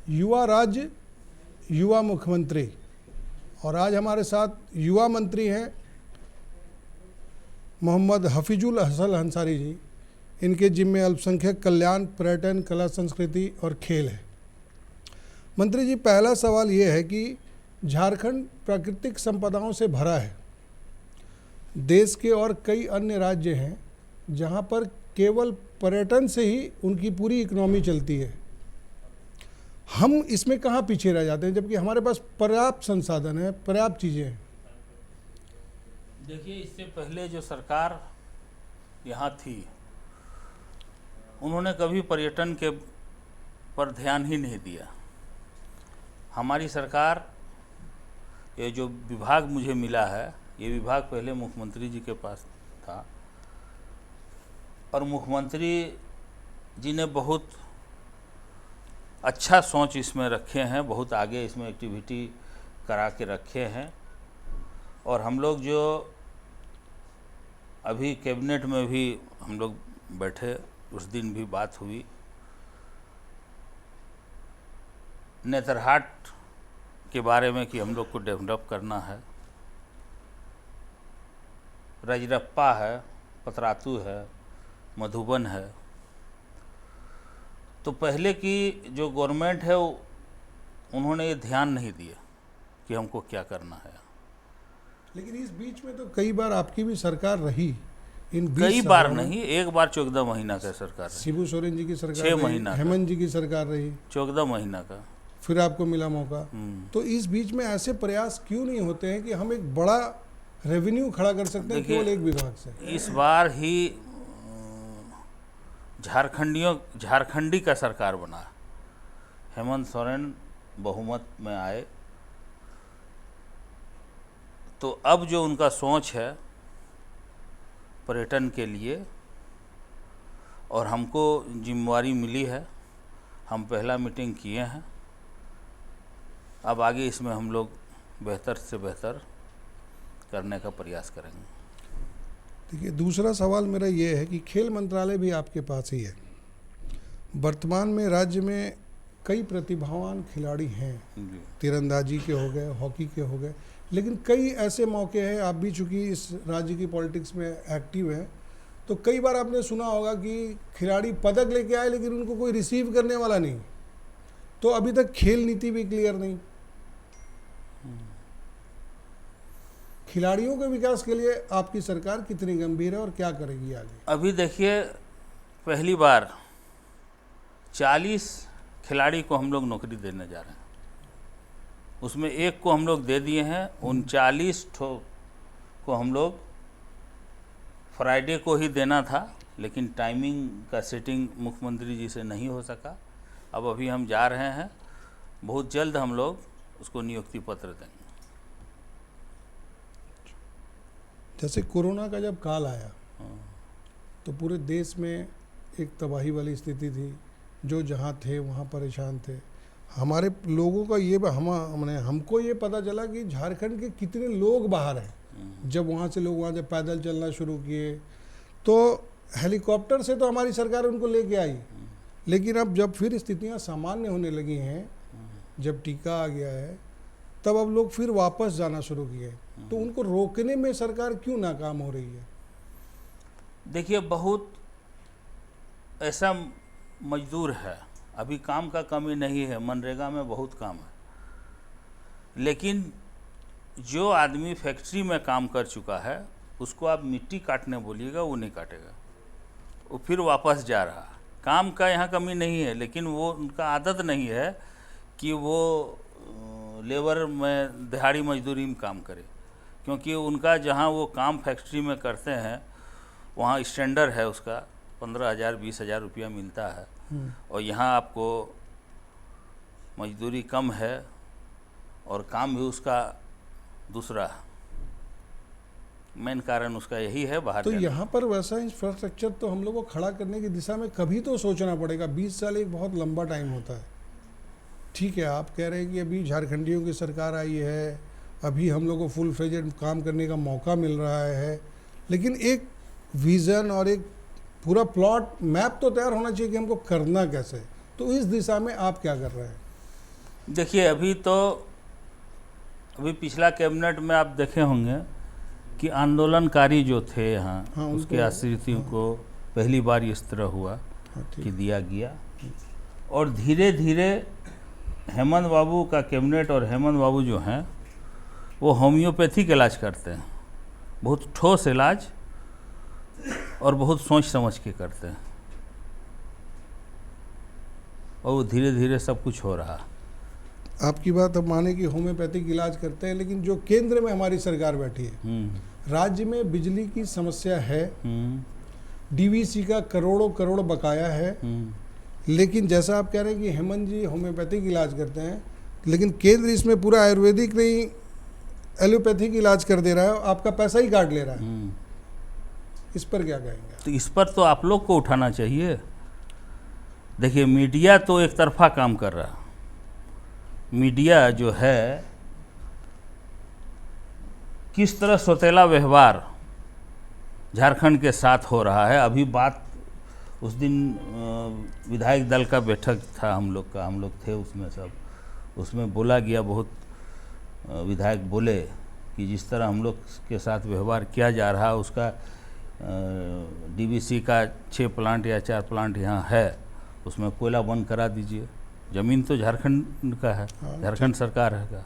युवा राज्य, युवा मुख्यमंत्री। और आज हमारे साथ युवा मंत्री हैं मोहम्मद हफीजुल हसन अंसारी जी। इनके जिम्मे अल्पसंख्यक कल्याण, पर्यटन, कला संस्कृति और खेल है। मंत्री जी, पहला सवाल ये है कि झारखंड प्राकृतिक संपदाओं से भरा है। देश के और कई अन्य राज्य हैं जहां पर केवल पर्यटन से ही उनकी पूरी इकोनॉमी चलती है। हम इसमें कहाँ पीछे रह जाते हैं, जबकि हमारे पास पर्याप्त संसाधन है, पर्याप्त चीज़ें हैं। देखिए, इससे पहले जो सरकार यहाँ थी उन्होंने कभी पर्यटन के पर ध्यान ही नहीं दिया। हमारी सरकार, ये जो विभाग मुझे मिला है, ये विभाग पहले मुख्यमंत्री जी के पास था और मुख्यमंत्री जी ने बहुत अच्छा सोच इसमें रखे हैं, बहुत आगे इसमें एक्टिविटी करा के रखे हैं। और हम लोग जो अभी कैबिनेट में भी हम लोग बैठे, उस दिन भी बात हुई। नेतरहाट के बारे में कि हम लोग को डेवलप करना है, रजरप्पा है, पतरातू है, मधुबन है। तो पहले की जो गवर्नमेंट है उन्होंने ये ध्यान नहीं दिया कि हमको क्या करना है। लेकिन इस बीच में तो कई बार आपकी भी सरकार रही। इन कई बार नहीं, एक बार 14 महीना का सरकार रही। शिबू सोरेन जी की सरकार 6 महीना, हेमंत जी की सरकार रही, 14 महीना का, फिर आपको मिला मौका। तो इस बीच में ऐसे प्रयास क्यों नहीं होते हैं कि हम एक बड़ा रेवेन्यू खड़ा कर सकते हैं केवल एक विभाग से? इस बार ही झारखंडी का सरकार बना। हेमंत सोरेन बहुमत में आए, तो अब जो उनका सोच है पर्यटन के लिए, और हमको जिम्मेवारी मिली है, हम पहला मीटिंग किए हैं। अब आगे इसमें हम लोग बेहतर से बेहतर करने का प्रयास करेंगे। देखिए, दूसरा सवाल मेरा ये है कि खेल मंत्रालय भी आपके पास ही है। वर्तमान में राज्य में कई प्रतिभावान खिलाड़ी हैं, तीरंदाजी के हो गए, हॉकी के हो गए, लेकिन कई ऐसे मौके हैं, आप भी चूँकि इस राज्य की पॉलिटिक्स में एक्टिव हैं, तो कई बार आपने सुना होगा कि खिलाड़ी पदक लेके आए लेकिन उनको कोई रिसीव करने वाला नहीं। तो अभी तक खेल नीति भी क्लियर नहीं। खिलाड़ियों के विकास के लिए आपकी सरकार कितनी गंभीर है और क्या करेगी आगे? अभी देखिए, पहली बार 40 खिलाड़ी को हम लोग नौकरी देने जा रहे हैं। उसमें एक को हम लोग दे दिए हैं। 39 को हम लोग फ्राइडे को ही देना था, लेकिन टाइमिंग का सेटिंग मुख्यमंत्री जी से नहीं हो सका। अब अभी हम जा रहे हैं, बहुत जल्द हम लोग उसको नियुक्ति पत्र देंगे। जैसे कोरोना का जब काल आया तो पूरे देश में एक तबाही वाली स्थिति थी। जो जहाँ थे वहाँ परेशान थे। हमारे लोगों का ये हमको ये पता चला कि झारखंड के कितने लोग बाहर हैं। जब वहाँ से लोग वहाँ से पैदल चलना शुरू किए, तो हेलीकॉप्टर से तो हमारी सरकार उनको लेके आई, लेकिन अब जब फिर स्थितियाँ सामान्य होने लगी हैं, जब टीका आ गया है, तब अब लोग फिर वापस जाना शुरू किए। तो उनको रोकने में सरकार क्यों नाकाम हो रही है? देखिए, बहुत ऐसा मजदूर है, अभी काम का कमी नहीं है, मनरेगा में बहुत काम है, लेकिन जो आदमी फैक्ट्री में काम कर चुका है उसको आप मिट्टी काटने बोलिएगा, वो नहीं काटेगा, वो फिर वापस जा रहा। काम का यहाँ कमी नहीं है, लेकिन वो उनका आदत नहीं है कि वो लेबर में दिहाड़ी मजदूरी में काम करे, क्योंकि उनका जहाँ वो काम फैक्ट्री में करते हैं वहाँ स्टैंडर्ड है, उसका 15,000 20,000 रुपया मिलता है। और यहाँ आपको मजदूरी कम है और काम भी उसका दूसरा। मेन कारण उसका यही है बाहर। तो यहाँ पर वैसा इंफ्रास्ट्रक्चर तो हम लोग को खड़ा करने की दिशा में कभी तो सोचना पड़ेगा। 20 साल एक बहुत लंबा टाइम होता है। ठीक है, आप कह रहे हैं कि अभी झारखंडियों की सरकार आई है, अभी हम लोग को फुल फ्लेजेड काम करने का मौका मिल रहा है, लेकिन एक विज़न और एक पूरा प्लॉट मैप तो तैयार होना चाहिए कि हमको करना कैसे। तो इस दिशा में आप क्या कर रहे हैं? देखिए अभी पिछला कैबिनेट में आप देखे होंगे कि आंदोलनकारी जो थे यहाँ, हाँ, उसके उनको- आश्रितों को पहली बार इस तरह हुआ हाँ, ठीक। कि दिया गया। और धीरे धीरे हेमंत बाबू का कैबिनेट, और हेमंत बाबू जो हैं वो होम्योपैथिक इलाज करते हैं, बहुत ठोस इलाज और बहुत सोच समझ के करते हैं, और वो धीरे धीरे सब कुछ हो रहा। आपकी बात हम माने कि होम्योपैथिक इलाज करते हैं, लेकिन जो केंद्र में हमारी सरकार बैठी है, राज्य में बिजली की समस्या है, डीवीसी का करोड़ों करोड़ बकाया है, लेकिन जैसा आप कह रहे हैं कि हेमंत जी होम्योपैथिक इलाज करते हैं, लेकिन केंद्र इसमें पूरा आयुर्वेदिक नहीं एलोपैथिक इलाज कर दे रहा है, आपका पैसा ही काट ले रहा है। इस पर क्या कहेंगे? तो इस पर तो आप लोग को उठाना चाहिए। देखिए, मीडिया तो एक तरफा काम कर रहा है। मीडिया जो है किस तरह सौतेला व्यवहार झारखंड के साथ हो रहा है। अभी बात उस दिन विधायक दल का बैठक था हम लोग थे उसमें सब, उसमें बोला गया, बहुत विधायक बोले कि जिस तरह हम लोग के साथ व्यवहार किया जा रहा है, उसका डीवीसी का 6 प्लांट या 4 प्लांट यहाँ है, उसमें कोयला बंद करा दीजिए। ज़मीन तो झारखंड का है, झारखंड सरकार है का,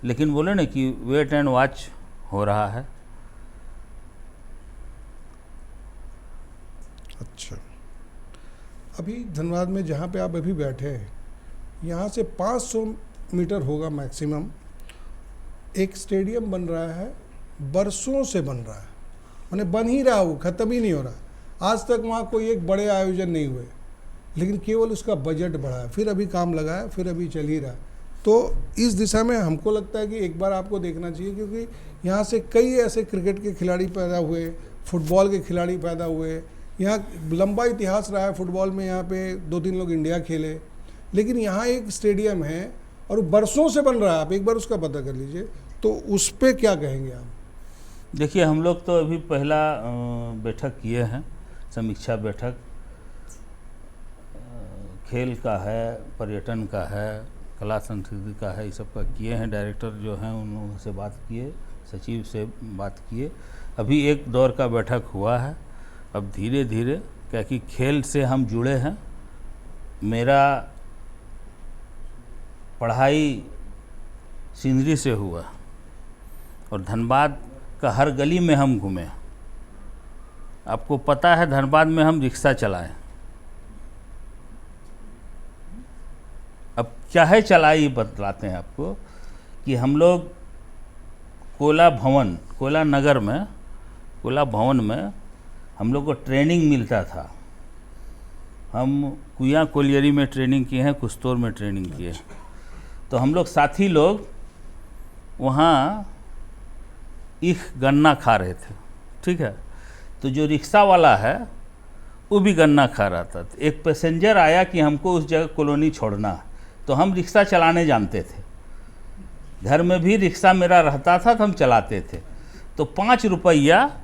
लेकिन बोले ना कि वेट एंड वॉच हो रहा है। अच्छा, अभी धनबाद में जहाँ पे आप अभी बैठे हैं, यहाँ से 500 मीटर होगा मैक्सिमम, एक स्टेडियम बन रहा है, बरसों से बन रहा है, माने बन ही रहा, वो ख़त्म ही नहीं हो रहा। आज तक वहाँ कोई एक बड़े आयोजन नहीं हुए, लेकिन केवल उसका बजट बढ़ा है, फिर अभी काम लगा है, फिर अभी चल ही रहा। तो इस दिशा में हमको लगता है कि एक बार आपको देखना चाहिए, क्योंकि यहाँ से कई ऐसे क्रिकेट के खिलाड़ी पैदा हुए, फुटबॉल के खिलाड़ी पैदा हुए, यहाँ लंबा इतिहास रहा है फुटबॉल में, यहाँ पे 2-3 लोग इंडिया खेले, लेकिन यहाँ एक स्टेडियम है और बरसों से बन रहा है, आप एक बार उसका पता कर लीजिए। तो उस पर क्या कहेंगे आप? देखिए, हम लोग तो अभी पहला बैठक किए हैं, समीक्षा बैठक, खेल का है, पर्यटन का है, कला संस्कृति का है, इस सब का किए हैं। डायरेक्टर जो हैं उनसे बात किए, सचिव से बात किए। अभी एक दौर का बैठक हुआ है। अब धीरे धीरे, क्या कि खेल से हम जुड़े हैं, मेरा पढ़ाई सिंदरी से हुआ और धनबाद का हर गली में हम घूमे। आपको पता है, धनबाद में हम रिक्शा चलाएं। अब क्या है चलाई, बतलाते हैं आपको कि हम लोग कोला भवन में हम लोग को ट्रेनिंग मिलता था। हम कुया कोलियरी में ट्रेनिंग किए हैं, कुस्तौर में ट्रेनिंग किए। तो हम लोग साथी लोग वहाँ गन्ना खा रहे थे, ठीक है। तो जो रिक्शा वाला है वो भी गन्ना खा रहा था। तो एक पैसेंजर आया कि हमको उस जगह कॉलोनी छोड़ना है, तो हम रिक्शा चलाने जानते थे, घर में भी रिक्शा मेरा रहता था, तो हम चलाते थे। तो 5 रुपया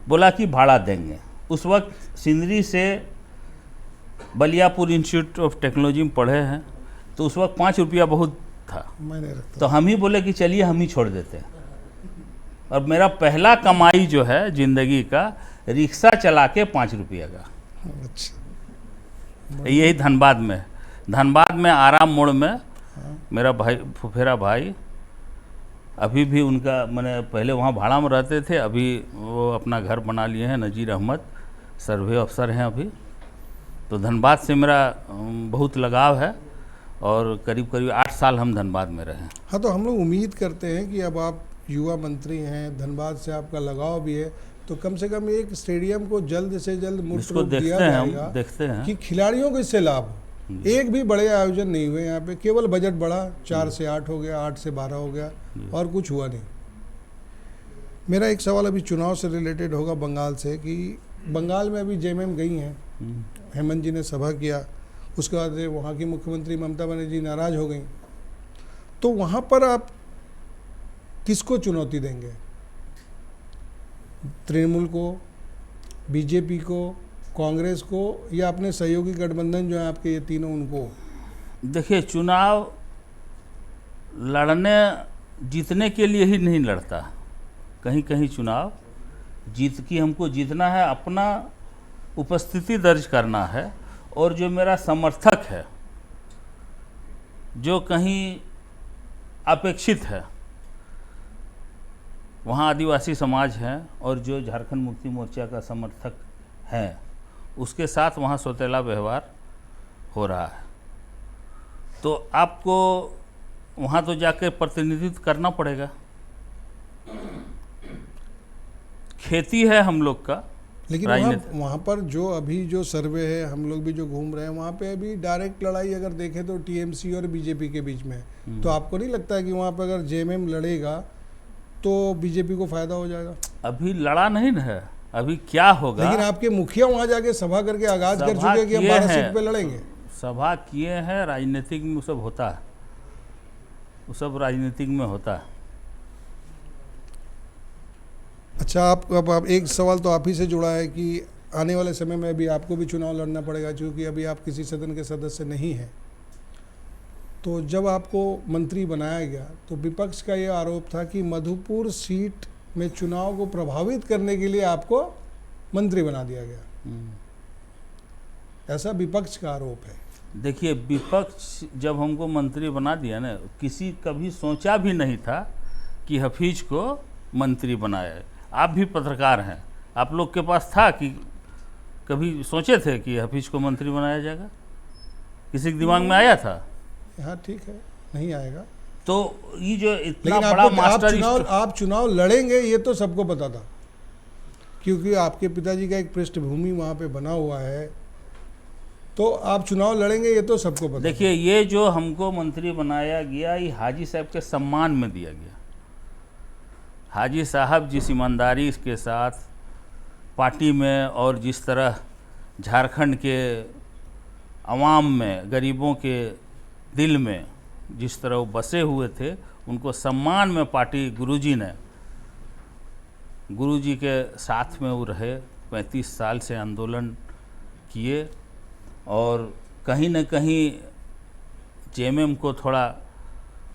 बोला कि भाड़ा देंगे। उस वक्त सिंदरी से बलियापुर इंस्टीट्यूट ऑफ टेक्नोलॉजी में पढ़े हैं, तो उस वक्त 5 रुपया बहुत था। तो हम ही बोले कि चलिए हम ही छोड़ देते हैं। और मेरा पहला कमाई जो है ज़िंदगी का, रिक्शा चला के 5 रुपये का। अच्छा, यही धनबाद में आराम मोड़ में मेरा भाई, फुफेरा भाई, अभी भी उनका, मैंने पहले वहाँ भाड़ा में रहते थे, अभी वो अपना घर बना लिए हैं, नज़ीर अहमद सर्वे अफसर हैं अभी। तो धनबाद से मेरा बहुत लगाव है और करीब 8 साल हम धनबाद में रहे। हाँ, तो हम लोग उम्मीद करते हैं कि अब आप युवा मंत्री हैं, धनबाद से आपका लगाव भी है, तो कम से कम एक स्टेडियम को जल्द से जल्द मुफ्त रूप दिया जाएगा, देखते हैं कि खिलाड़ियों को इससे लाभ हो। एक भी बड़े आयोजन नहीं हुए यहाँ पे, केवल बजट बढ़ा, 4 से 8 हो गया, 8 से 12 हो गया, और कुछ हुआ नहीं। मेरा एक सवाल अभी चुनाव से रिलेटेड होगा, बंगाल से, कि बंगाल में अभी जेएमएम गई हैं, हेमंत जी ने सभा किया, उसके बाद वहाँ की मुख्यमंत्री ममता बनर्जी नाराज हो गई। तो वहाँ पर आप किसको चुनौती देंगे? तृणमूल को, बीजेपी को, कांग्रेस को, या अपने सहयोगी गठबंधन जो है आपके ये तीनों, उनको? देखिए, चुनाव लड़ने जीतने के लिए ही नहीं लड़ता, कहीं कहीं चुनाव हमको जीतना है, अपना उपस्थिति दर्ज करना है, और जो मेरा समर्थक है, जो कहीं अपेक्षित है, वहाँ आदिवासी समाज है और जो झारखंड मुक्ति मोर्चा का समर्थक है, उसके साथ वहाँ सौतेला व्यवहार हो रहा है। तो आपको वहाँ तो जाकर प्रतिनिधित्व करना पड़ेगा। खेती है हम लोग का, लेकिन वहाँ पर जो अभी जो सर्वे है, हम लोग भी जो घूम रहे हैं, वहाँ पे अभी डायरेक्ट लड़ाई अगर देखें तो टीएमसी और बीजेपी के बीच में है। तो आपको नहीं लगता है कि वहाँ पर अगर जेएमएम लड़ेगा तो बीजेपी को फायदा हो जाएगा? अभी लड़ा नहीं ना है, अभी क्या होगा। लेकिन आपके मुखिया वहाँ जाके सभा करके आगाज कर चुके हैं कि हम 12 सीट पे लड़ेंगे। सभा किए हैं, राजनीतिक में वो सब होता है, वो सब राजनीतिक में होता है। अच्छा, अब एक सवाल तो आप ही से जुड़ा है कि आने वाले समय में अभी आपको भी चुनाव लड़ना पड़ेगा, क्योंकि अभी आप किसी सदन के सदस्य नहीं हैं। तो जब आपको मंत्री बनाया गया तो विपक्ष का ये आरोप था कि मधुपुर सीट में चुनाव को प्रभावित करने के लिए आपको मंत्री बना दिया गया, ऐसा विपक्ष का आरोप है। देखिए, विपक्ष जब हमको मंत्री बना दिया ना, किसी कभी सोचा भी नहीं था कि हफीज को मंत्री बनाए। आप भी पत्रकार हैं, आप लोग के पास था कि कभी सोचे थे कि हफीज को मंत्री बनाया जाएगा? किसी के दिमाग में आया था? हाँ, ठीक है, नहीं आएगा। तो ये जो इतना बड़ा मास्टर आप चुनाव लड़ेंगे ये तो सबको पता था, क्योंकि आपके पिताजी का एक पृष्ठभूमि वहाँ पे बना हुआ है, तो आप चुनाव लड़ेंगे ये तो सबको पता। देखिए, ये जो हमको मंत्री बनाया गया, ये हाजी साहब के सम्मान में दिया गया। हाजी साहब जिस ईमानदारी के साथ पार्टी में और जिस तरह झारखंड के अवाम में, गरीबों के दिल में जिस तरह वो बसे हुए थे, उनको सम्मान में पार्टी गुरुजी के साथ में वो रहे। 35 साल से आंदोलन किए और कहीं न कहीं जेएमएम को थोड़ा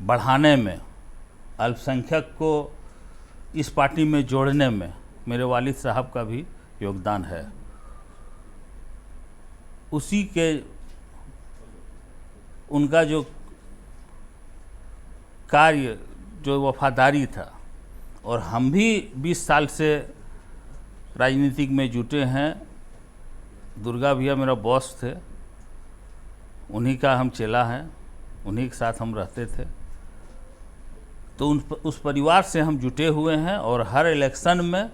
बढ़ाने में, अल्पसंख्यक को इस पार्टी में जोड़ने में मेरे वालिद साहब का भी योगदान है। उसी के उनका जो कार्य, जो वफादारी था, और हम भी 20 साल से राजनीतिक में जुटे हैं। दुर्गा भैया मेरा बॉस थे, उन्हीं का हम चेला हैं, उन्हीं के साथ हम रहते थे। तो उस परिवार से हम जुटे हुए हैं, और हर इलेक्शन में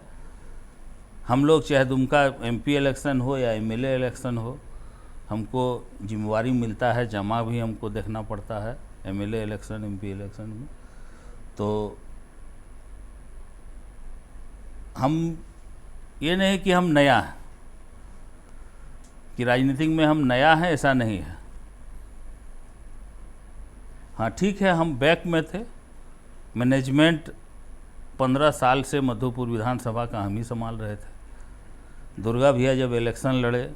हम लोग, चाहे दुमका एमपी इलेक्शन हो या एमएलए इलेक्शन हो, हमको जिम्मेवारी मिलता है, जमा भी हमको देखना पड़ता है एमएलए इलेक्शन, एमपी इलेक्शन में। तो हम ये नहीं कि हम नया हैं, कि राजनीतिक में हम नया हैं, ऐसा नहीं है। हाँ, ठीक है, हम बैक में थे। मैनेजमेंट 15 साल से मधुपुर विधानसभा का हम ही संभाल रहे थे। दुर्गा भैया जब इलेक्शन लड़े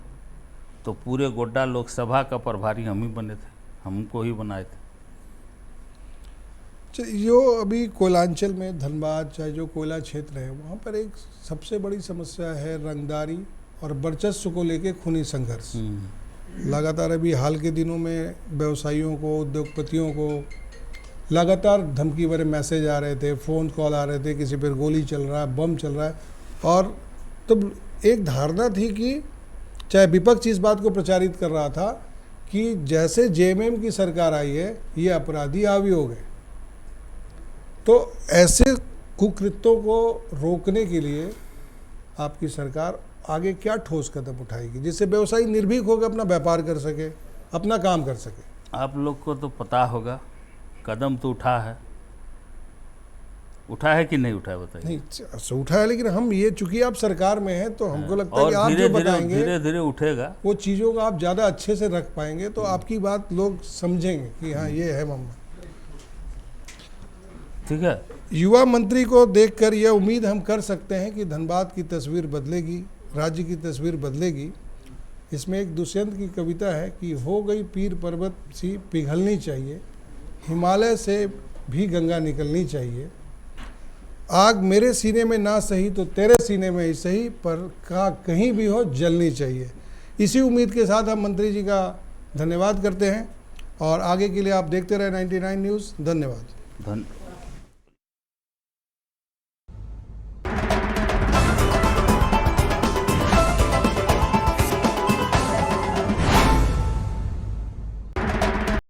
तो पूरे गोड्डा लोकसभा का प्रभारी हम ही बने थे, हमको ही बनाए थे। जो अभी कोयलांचल में, धनबाद, चाहे जो कोयला क्षेत्र है, वहाँ पर एक सबसे बड़ी समस्या है रंगदारी और वर्चस्व को लेके खूनी संघर्ष। लगातार अभी हाल के दिनों में व्यवसायियों को, उद्योगपतियों को लगातार धमकी भरे मैसेज आ रहे थे, फ़ोन कॉल आ रहे थे, किसी पर गोली चल रहा है, बम चल रहा है। और तब एक धारणा थी कि, चाहे विपक्ष इस बात को प्रचारित कर रहा था कि जैसे जेएमएम की सरकार आई है, ये अपराधी हावी हो गए। तो ऐसे कुकृत्यों को रोकने के लिए आपकी सरकार आगे क्या ठोस कदम उठाएगी, जिससे व्यवसायी निर्भीक होकर अपना व्यापार कर सके, अपना काम कर सके? आप लोग को तो पता होगा, कदम तो उठा है कि नहीं उठा है, बताइए। नहीं, उठा है, लेकिन हम ये, चूंकि आप सरकार में हैं, तो हमको लगता है कि आप जो बताएंगे धीरे धीरे उठेगा, वो चीज़ों को आप ज़्यादा अच्छे से रख पाएंगे, तो आपकी बात लोग समझेंगे कि हाँ, ये है मामला। ठीक है। युवा मंत्री को देखकर यह उम्मीद हम कर सकते हैं कि धनबाद की तस्वीर बदलेगी, राज्य की तस्वीर बदलेगी। इसमें एक दुष्यंत की कविता है कि हो गई पीर पर्वत सी पिघलनी चाहिए, हिमालय से भी गंगा निकलनी चाहिए। आग मेरे सीने में ना सही तो तेरे सीने में ही सही, पर कहीं भी हो जलनी चाहिए। इसी उम्मीद के साथ हम मंत्री जी का धन्यवाद करते हैं और आगे के लिए आप देखते रहे 99 न्यूज़। धन्यवाद।